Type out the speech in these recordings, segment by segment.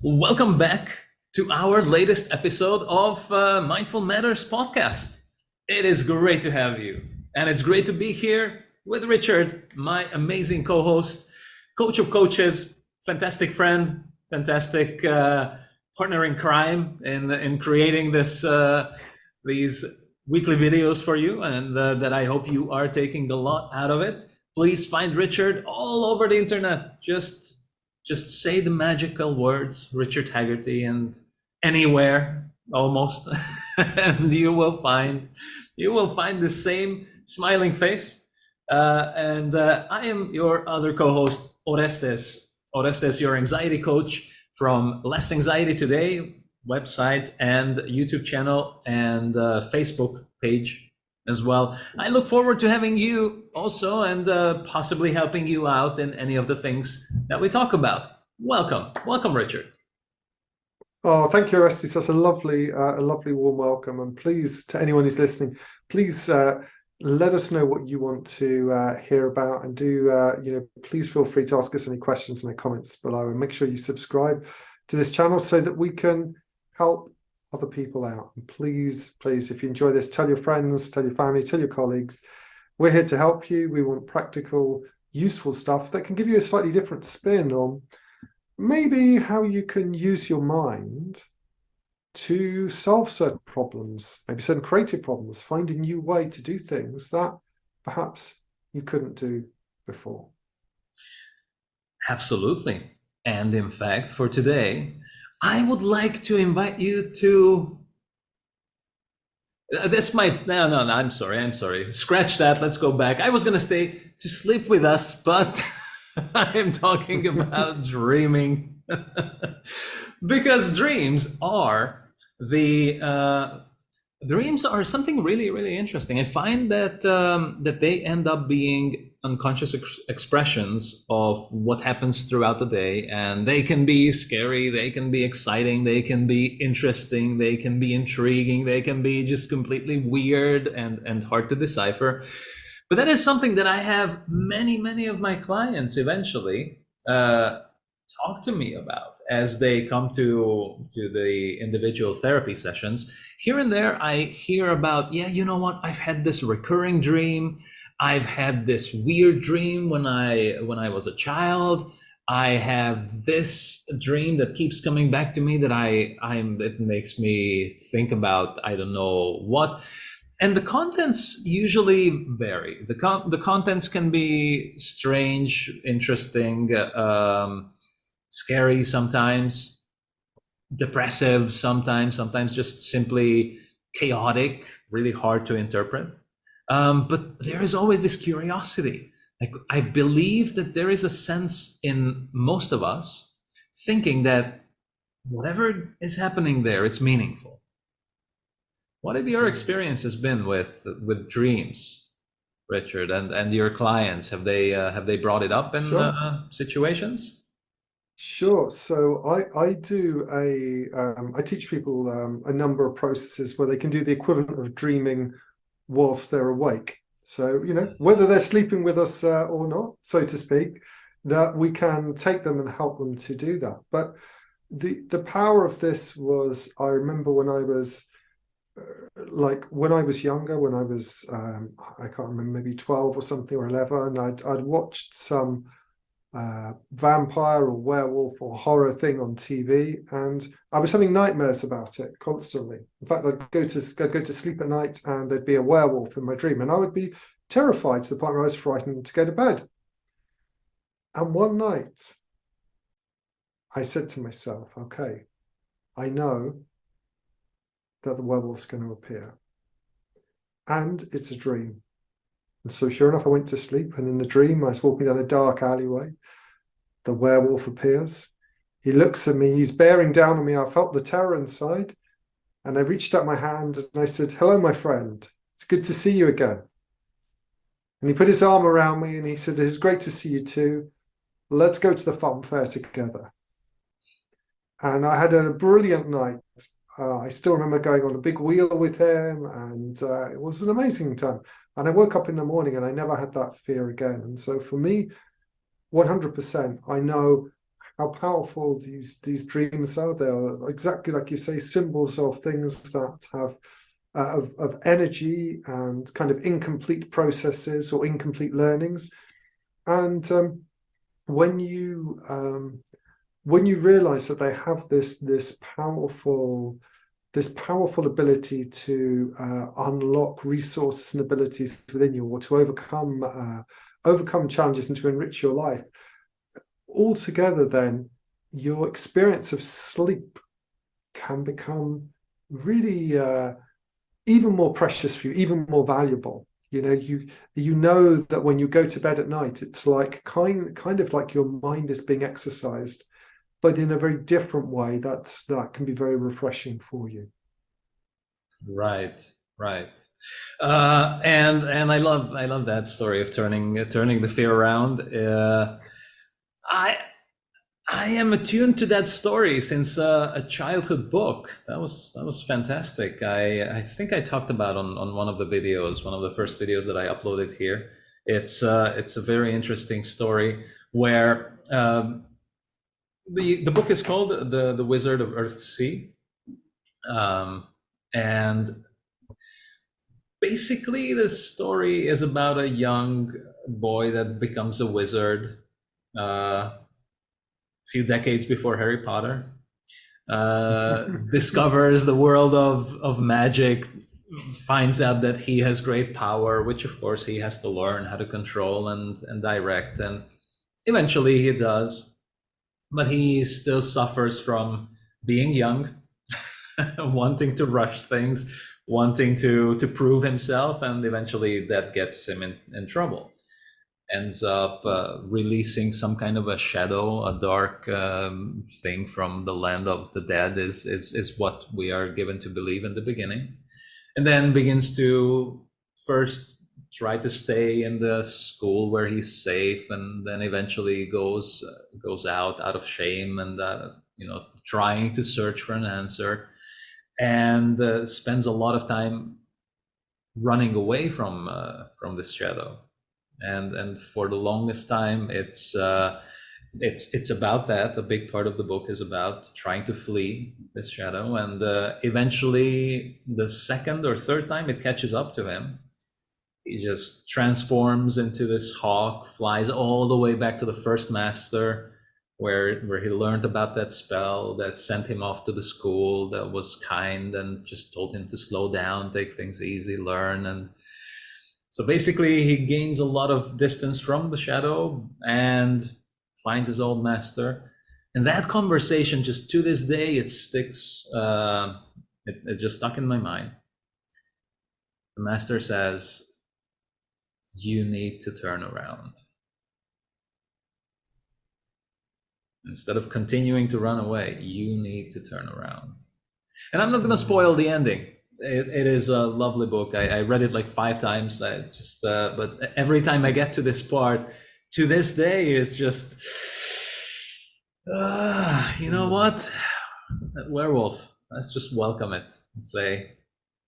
Welcome back to our latest episode of Mindful Matters podcast. It is great to have you, and it's great to be here with Richard, my amazing co-host, coach of coaches, fantastic friend, fantastic partner in crime in creating these weekly videos for you, and that I hope you are taking a lot out of it. Please find Richard all over the internet. Just say the magical words, Richard Haggerty, and anywhere almost, and you will find the same smiling face. And I am your other co-host, Oresztesz. Oresztesz, your anxiety coach from Less Anxiety Today website and YouTube channel and Facebook page as well. I look forward to having you also and possibly helping you out in any of the things that we talk about. Welcome, Richard. Oh, thank you, Oresztesz. That's a lovely warm welcome. And please, to anyone who's listening, please let us know what you want to hear about, and please feel free to ask us any questions in the comments below, and make sure you subscribe to this channel so that we can help other people out. And please, if you enjoy this, tell your friends, tell your family, tell your colleagues. We're here to help you. We want practical, useful stuff that can give you a slightly different spin on maybe how you can use your mind to solve certain problems, maybe certain creative problems, find a new way to do things that perhaps you couldn't do before. Absolutely. And in fact, for today, I would like to invite you to I'm sorry. Scratch that. Let's go back. I was going to stay to sleep with us, but I am talking about dreaming. Because dreams are something really, really interesting. I find that they end up being unconscious expressions of what happens throughout the day, and they can be scary, they can be exciting, they can be interesting, they can be intriguing, they can be just completely weird and hard to decipher. But that is something that I have many of my clients eventually talk to me about as they come to the individual therapy sessions. Here and there, I hear about, you know what, I've had this recurring dream. I've had this weird dream when I was a child. I have this dream that keeps coming back to me that it makes me think about, I don't know what. And the contents usually vary. The contents can be strange, interesting, scary sometimes, depressive sometimes just simply chaotic, really hard to interpret. But there is always this curiosity. Like, I believe that there is a sense in most of us thinking that whatever is happening there, it's meaningful. What have your experiences been with dreams, Richard, and your clients? Have they brought it up in situations? Sure. So I teach people a number of processes where they can do the equivalent of dreaming whilst they're awake. So, whether they're sleeping with us or not, so to speak, that we can take them and help them to do that. But the power of this was, I remember when I was younger, when I was I can't remember, maybe 12 or something, or 11, I'd watched some vampire or werewolf or horror thing on TV, and I was having nightmares about it constantly. In fact, I'd go to sleep at night and there'd be a werewolf in my dream, and I would be terrified to the point where I was frightened to go to bed. And one night I said to myself, okay, I know that the werewolf's going to appear, and it's a dream. And so sure enough, I went to sleep, and in the dream I was walking down a dark alleyway. The werewolf appears. He looks at me, he's bearing down on me. I felt the terror inside, and I reached out my hand and I said, hello, my friend, it's good to see you again. And he put his arm around me and he said, it's great to see you too. Let's go to the fun fair together. And I had a brilliant night. I still remember going on a big wheel with him, and it was an amazing time. And I woke up in the morning and I never had that fear again. And so for me, 100%, I know how powerful these dreams are. They are exactly like you say, symbols of things that have of energy and kind of incomplete processes or incomplete learnings. And when you realize that they have this powerful ability to unlock resources and abilities within you, or to overcome challenges and to enrich your life, altogether, then your experience of sleep can become really even more precious for you, even more valuable. You know that when you go to bed at night, it's like kind of like your mind is being exercised, but in a very different way. That can be very refreshing for you. Right, right. And I love that story of turning the fear around. I I am attuned to that story since a childhood book. That was fantastic. I think I talked about on one of the videos, one of the first videos that I uploaded here. It's a very interesting story where the book is called the Wizard of Earthsea, and basically the story is about a young boy that becomes a wizard. Few decades before Harry Potter, discovers the world of magic, finds out that he has great power, which of course he has to learn how to control and direct, and eventually he does. But he still suffers from being young, wanting to rush things, wanting to prove himself, and eventually that gets him in trouble. Ends up releasing some kind of a shadow, a dark thing from the land of the dead, is what we are given to believe in the beginning, and then begins to first try to stay in the school where he's safe, and then eventually goes out of shame and trying to search for an answer, and spends a lot of time running away from this shadow. And for the longest time, it's about that. A big part of the book is about trying to flee this shadow, and eventually, the second or third time it catches up to him, he just transforms into this hawk, flies all the way back to the first master, where he learned about that spell that sent him off to the school that was kind and just told him to slow down, take things easy, learn. And so basically, he gains a lot of distance from the shadow and finds his old master. And that conversation, just to this day, it sticks. It just stuck in my mind. The master says, "You need to turn around. Instead of continuing to run away, you need to turn around." And I'm not going to spoil the ending. It is a lovely book. I read it like 5 times. But every time I get to this part, to this day, it's just, you know what? That werewolf, let's just welcome it and say,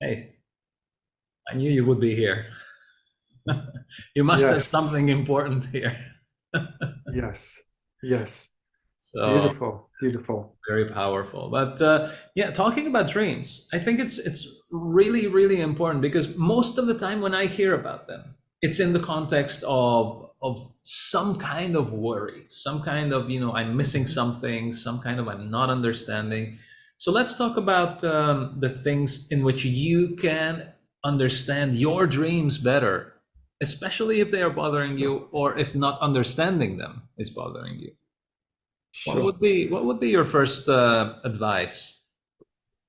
hey, I knew you would be here. You must have something important here. Yes. So beautiful. Very powerful. But yeah, talking about dreams, I think it's really, really important, because most of the time when I hear about them, it's in the context of some kind of worry, some kind of, I'm missing something, some kind of I'm not understanding. So let's talk about the things in which you can understand your dreams better, especially if they are bothering you, or if not understanding them is bothering you. Sure. What would be your first advice,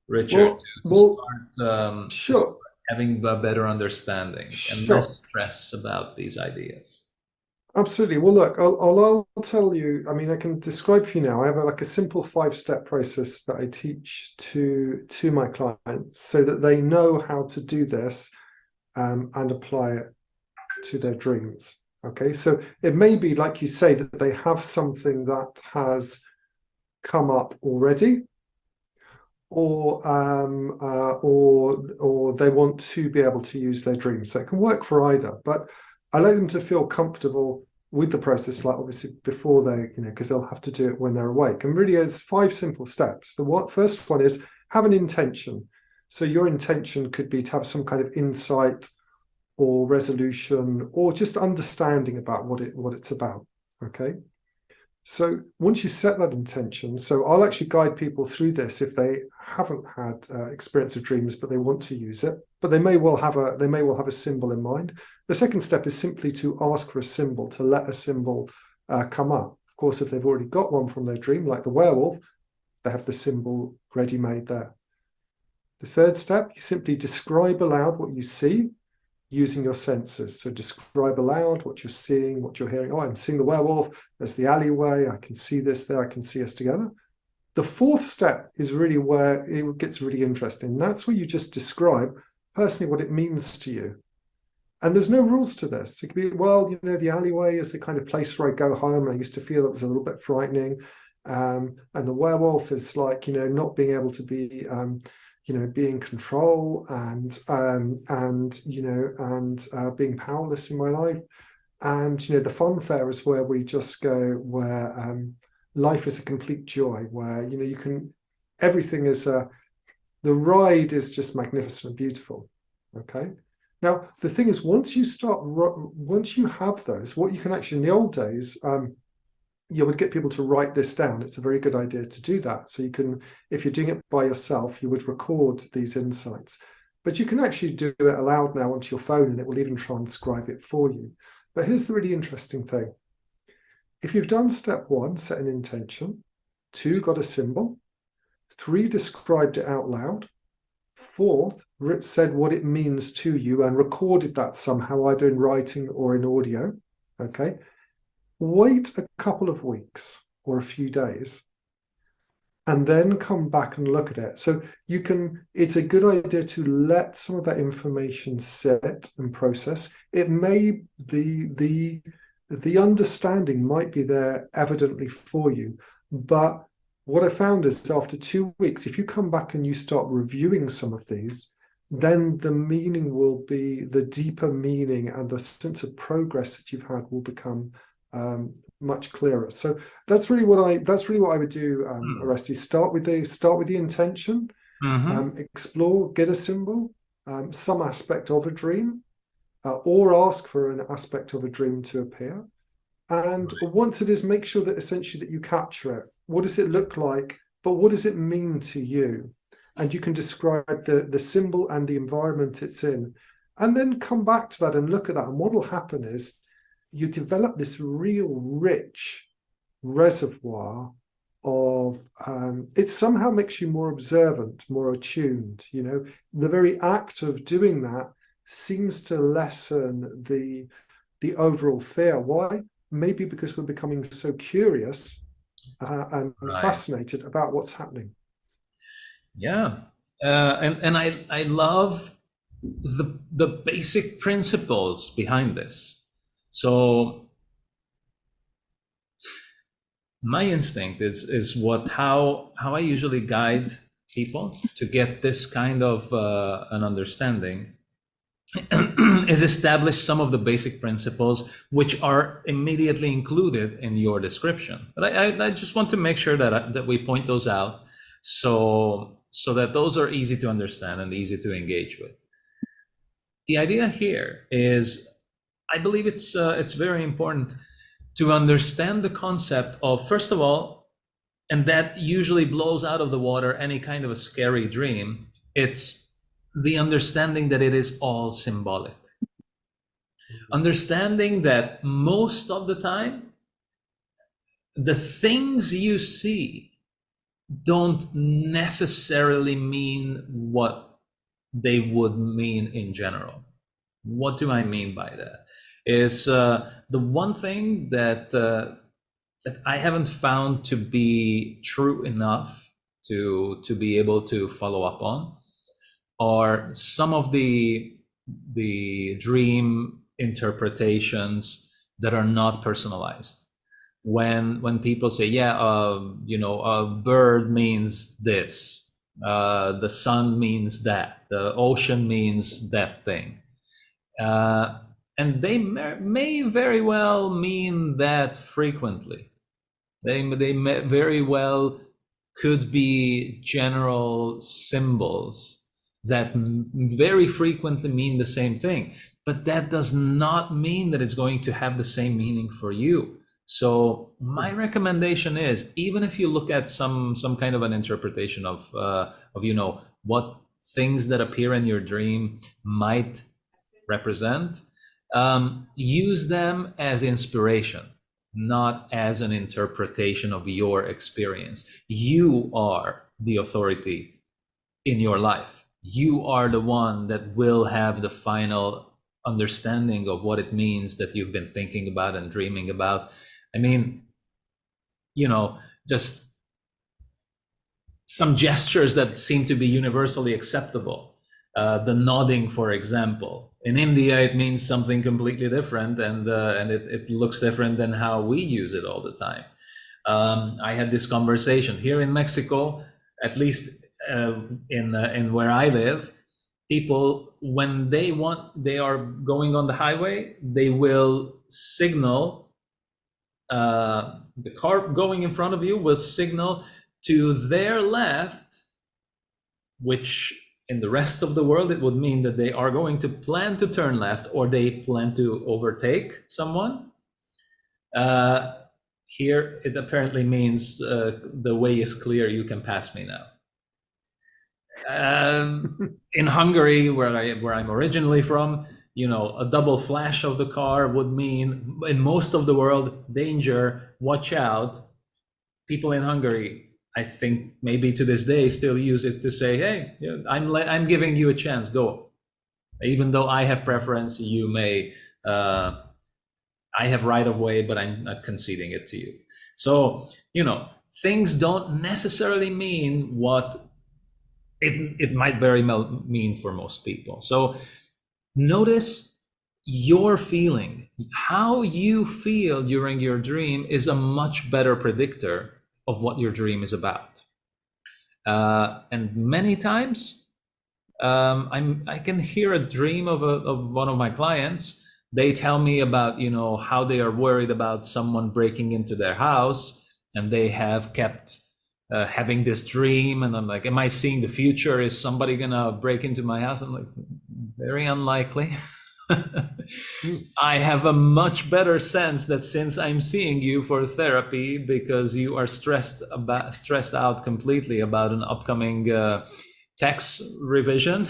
Richard, to start having a better understanding and less stress about these ideas? Absolutely. Well, look, I'll tell you. I mean, I can describe for you now. I have a simple 5-step process that I teach to my clients, so that they know how to do this and apply it to their dreams. Okay, so it may be, like you say, that they have something that has come up already, or they want to be able to use their dreams. So it can work for either, but I like them to feel comfortable with the process, like obviously before they, because they'll have to do it when they're awake. And really, there's 5 simple steps. The first one is have an intention. So your intention could be to have some kind of insight or resolution or just understanding about what it's about. Okay. So once you set that intention, so I'll actually guide people through this if they haven't had experience of dreams, but they want to use it. But they may well have a symbol in mind. The second step is simply to ask for a symbol, to let a symbol come up. Of course, if they've already got one from their dream, like the werewolf, they have the symbol ready-made there. The third step, you simply describe aloud what you see using your senses. So describe aloud what you're seeing, what you're hearing. Oh, I'm seeing the werewolf. There's the alleyway. I can see this there. I can see us together. The fourth step is really where it gets really interesting. That's where you just describe personally what it means to you. And there's no rules to this. It could be, well, the alleyway is the kind of place where I go home. And I used to feel it was a little bit frightening. And the werewolf is like, not being able to be be in control and being powerless in my life. And the fun fair is where we just go where life is a complete joy, where you can, everything is the ride is just magnificent and beautiful. Okay. Now the thing is, once you have those, what you can actually, in the old days, you would get people to write this down. It's a very good idea to do that. So you can, if you're doing it by yourself, you would record these insights. But you can actually do it aloud now onto your phone, and it will even transcribe it for you. But here's the really interesting thing. If you've done step 1, set an intention, 2, got a symbol, 3, described it out loud, 4th, said what it means to you and recorded that somehow, either in writing or in audio, okay? Wait a couple of weeks or a few days and then come back and look at it. So it's a good idea to let some of that information sit and process. It may be the understanding might be there evidently for you, but what I found is after 2 weeks, if you come back and you start reviewing some of these, then the meaning will be, the deeper meaning and the sense of progress that you've had will become much clearer. So that's really what I would do, Oresztesz. Start with the intention, explore, get a symbol, some aspect of a dream, or ask for an aspect of a dream to appear. And once it is, make sure that essentially that you capture it. What does it look like? But what does it mean to you? And you can describe the symbol and the environment it's in, and then come back to that and look at that. And what will happen is you develop this real rich reservoir of it somehow makes you more observant, more attuned. The very act of doing that seems to lessen the overall fear. Why? Maybe because we're becoming so curious and fascinated about what's happening. Yeah. And I love the basic principles behind this. So my instinct is how I usually guide people to get this kind of an understanding is establish some of the basic principles which are immediately included in your description. But I just want to make sure that we point those out so that those are easy to understand and easy to engage with. The idea here is, I believe it's very important to understand the concept of, first of all, and that usually blows out of the water any kind of a scary dream, it's the understanding that it is all symbolic. Understanding that most of the time, the things you see don't necessarily mean what they would mean in general. What do I mean by that? Is the one thing that I haven't found to be true enough to be able to follow up on are some of the dream interpretations that are not personalized. When people say, yeah, a bird means this, the sun means that, the ocean means that thing. And they may very well mean that frequently. They may very well could be general symbols that very frequently mean the same thing. But that does not mean that it's going to have the same meaning for you. So my recommendation is, even if you look at some kind of an interpretation of what things that appear in your dream might represent, use them as inspiration, not as an interpretation of your experience. You are the authority in your life. You are the one that will have the final understanding of what it means that you've been thinking about and dreaming about. I mean, just some gestures that seem to be universally acceptable. The nodding, for example. In India, it means something completely different, and it looks different than how we use it all the time. I had this conversation here in Mexico, at least in where I live. People, when they are going on the highway, they will signal. The car going in front of you will signal to their left, which in the rest of the world, it would mean that they are going to plan to turn left or they plan to overtake someone. Here, it apparently means the way is clear, you can pass me now. In Hungary, where I'm originally from, a double flash of the car would mean, in most of the world, danger, watch out. People in Hungary, I think maybe to this day, still use it to say, hey, I'm giving you a chance, go. Even though I have preference, you may, I have right of way, but I'm not conceding it to you. So, things don't necessarily mean what it might very well mean for most people. So notice your feeling. How you feel during your dream is a much better predictor of what your dream is about. And many times, I can hear a dream of one of my clients. They tell me about, how they are worried about someone breaking into their house, and they have kept having this dream. And I'm like, am I seeing the future? Is somebody gonna break into my house? I'm like, very unlikely. I have a much better sense that since I'm seeing you for therapy because you are stressed out completely about an upcoming tax revision,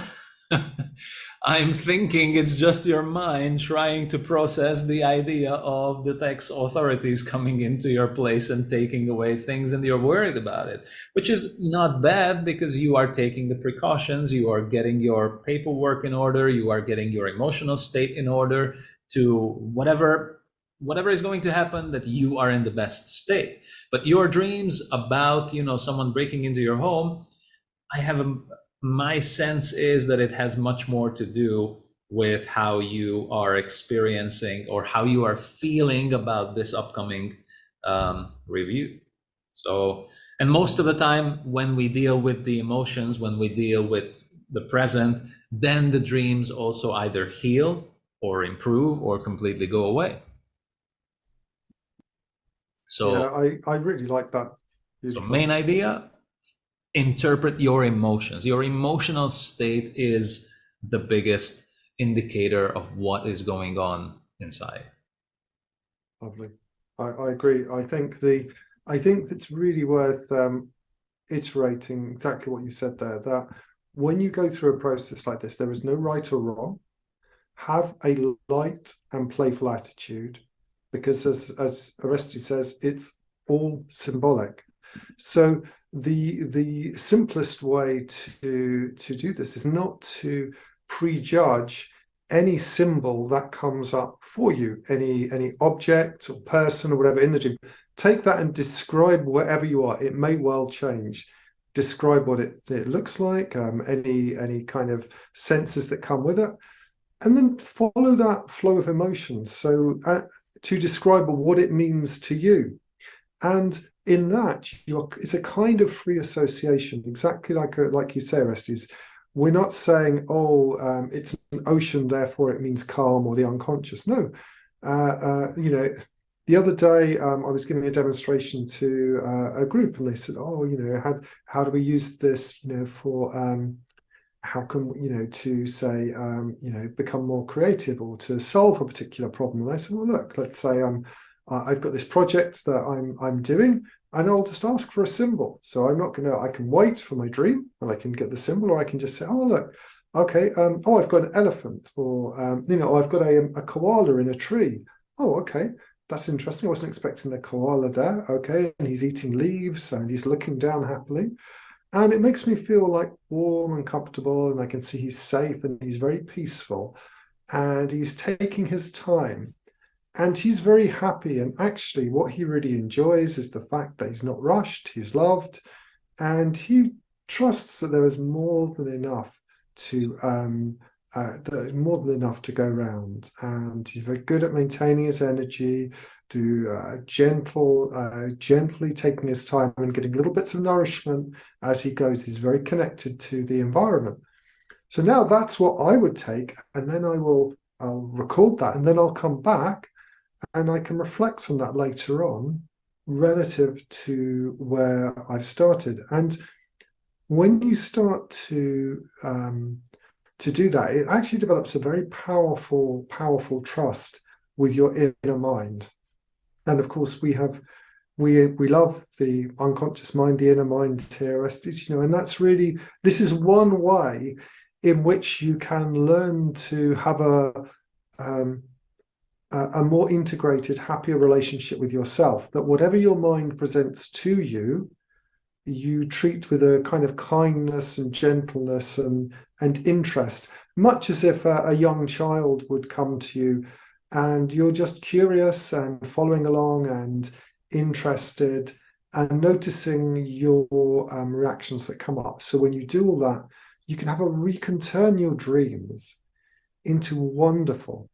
I'm thinking it's just your mind trying to process the idea of the tax authorities coming into your place and taking away things, and you're worried about it, which is not bad because you are taking the precautions, you are getting your paperwork in order, you are getting your emotional state in order to whatever is going to happen, that you are in the best state. But your dreams about, someone breaking into your home, my sense is that it has much more to do with how you are experiencing or how you are feeling about this upcoming review. So, and most of the time when we deal with the emotions, when we deal with the present, then the dreams also either heal or improve or completely go away. So yeah, I really like that. Beautiful. So main idea, interpret your emotions. Your emotional state is the biggest indicator of what is going on inside. Lovely. I agree. I think it's really worth iterating exactly what you said there, that when you go through a process like this, there is no right or wrong. Have a light and playful attitude, because as Oresztesz says, it's all symbolic. So the simplest way to do this is not to prejudge any symbol that comes up for you, any object or person or whatever in the dream. Take that and describe wherever you are. It may well change. Describe what it looks like, any kind of senses that come with it, and then follow that flow of emotions. So to describe what it means to you. And in that, it's a kind of free association, exactly like you say, Oresztesz. we're not saying, oh, it's an ocean, therefore it means calm or the unconscious. No, you know, the other day I was giving a demonstration to a group, and they said, oh, you know, how do we use this, you know, for how can, you know, to say, you know, become more creative or to solve a particular problem. And I said, well, look, let's say I've got this project that I'm doing, and I'll just ask for a symbol. So I'm not gonna, I can wait for my dream and I can get the symbol, or I can just say, oh, look, okay, oh, I've got an elephant, or you know, I've got a koala in a tree. Oh, okay, that's interesting. I wasn't expecting the koala there. Okay, and he's eating leaves and he's looking down happily. And it makes me feel like warm and comfortable, and I can see he's safe and he's very peaceful, and he's taking his time, and he's very happy. And actually, what he really enjoys is the fact that he's not rushed, he's loved, and he trusts that there is more than enough to more than enough to go round. And he's very good at maintaining his energy, gently taking his time and getting little bits of nourishment as he goes. He's very connected to the environment. So now that's what I would take, and then I'll record that, and then I'll come back and I can reflect on that later on relative to where I've started. And when you start to do that, it actually develops a very powerful trust with your inner mind. And of course, we love the unconscious mind, the inner mind here, Oresztesz, you know, and that's really, this is one way in which you can learn to have a more integrated, happier relationship with yourself. That whatever your mind presents to you, you treat with a kind of kindness and gentleness and interest, much as if a young child would come to you and you're just curious and following along and interested and noticing your reactions that come up. So when you do all that, you can turn your dreams into wonderful,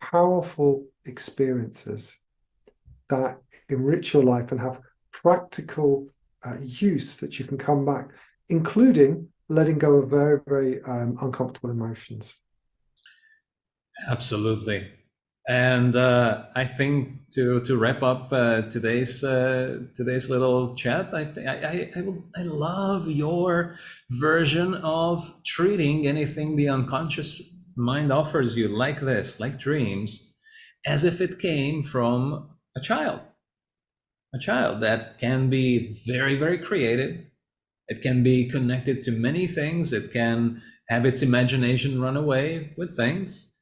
powerful experiences that enrich your life and have practical use that you can come back, including letting go of very uncomfortable emotions. Absolutely. And I think to wrap up today's little chat, I think I love your version of treating anything the unconscious mind offers you like this, like dreams, as if it came from a child that can be very creative. It can be connected to many things. It can have its imagination run away with things.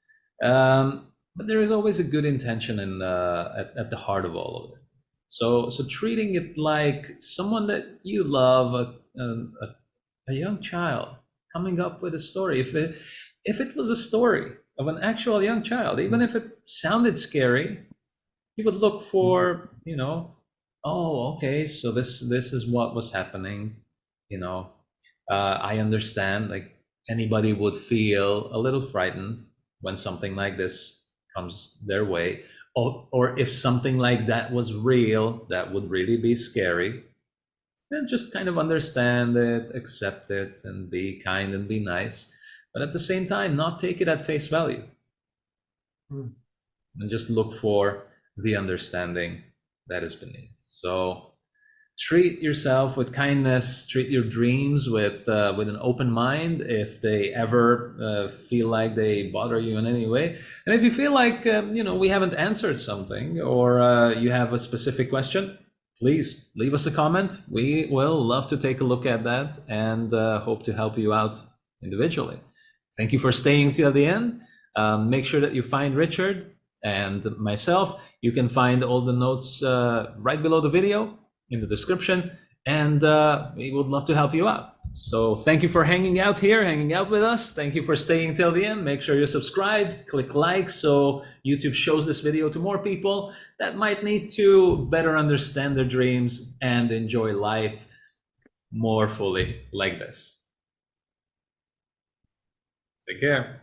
But there is always a good intention at the heart of all of it. So treating it like someone that you love, a young child coming up with a story. If it was a story of an actual young child, even if it sounded scary, you would look for, you know, oh, okay, so this is what was happening. You know, I understand. Like anybody would feel a little frightened when something like this comes their way, or if something like that was real, that would really be scary. And just kind of understand it, accept it, and be kind and be nice, but at the same time, not take it at face value, and just look for the understanding that is beneath. So treat yourself with kindness, treat your dreams with an open mind if they ever feel like they bother you in any way. And if you feel like you know, we haven't answered something, or you have a specific question, please leave us a comment. We will love to take a look at that and hope to help you out individually. Thank you for staying till the end. Make sure that you find Richard and myself. You can find all the notes right below the video in the description, and we would love to help you out. So thank you for hanging out with us. Thank you for staying till the end. Make sure you're subscribed, click like, so YouTube shows this video to more people that might need to better understand their dreams and enjoy life more fully like this. Take care.